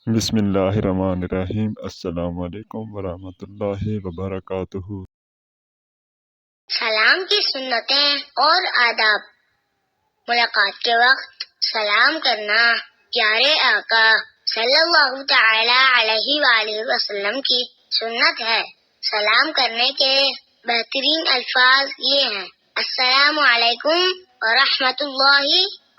بسم اللہ الرحمن الرحیم۔ السلام علیکم ورحمۃ اللہ وبرکاتہ۔ سلام کی سنتیں اور آداب۔ ملاقات کے وقت سلام کرنا پیارے آقا صلی اللہ تعالی علیہ وآلہ وسلم کی سنت ہے۔ سلام کرنے کے بہترین الفاظ یہ ہیں: السلام علیکم ورحمۃ اللہ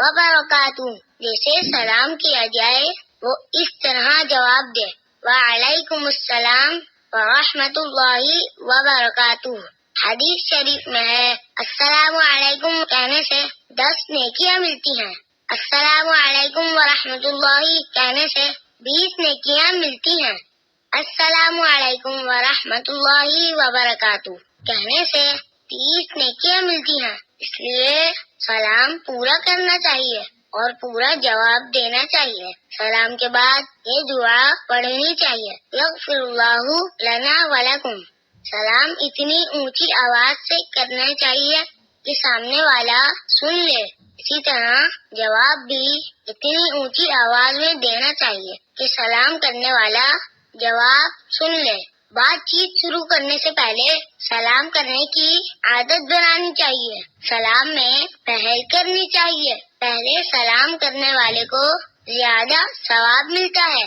وبرکاتہ۔ جیسے سلام کیا جائے وہ اس طرح جواب دے: وعلیکم السلام ورحمۃ اللہ وبرکاتہ۔ حدیث شریف میں ہے: السلام علیکم کہنے سے 10 نیکیاں ملتی ہیں، السلام علیکم ورحمۃ اللہ کہنے سے 20 نیکیاں ملتی ہیں، السلام علیکم ورحمۃ اللہ وبرکاتہ کہنے سے 30 نیکیاں ملتی ہیں۔ اس لیے سلام پورا کرنا چاہیے اور پورا جواب دینا چاہیے۔ سلام کے بعد یہ دعا پڑھنی چاہیے: یغفر اللہ لنا ولکم۔ سلام اتنی اونچی آواز سے کرنا چاہیے کہ سامنے والا سن لے۔ اسی طرح جواب بھی اتنی اونچی آواز میں دینا چاہیے کہ سلام کرنے والا جواب سن لے۔ بات چیت شروع کرنے سے پہلے سلام کرنے کی عادت بنانی چاہیے۔ سلام میں پہل کرنی چاہیے۔ پہلے سلام کرنے والے کو زیادہ ثواب ملتا ہے۔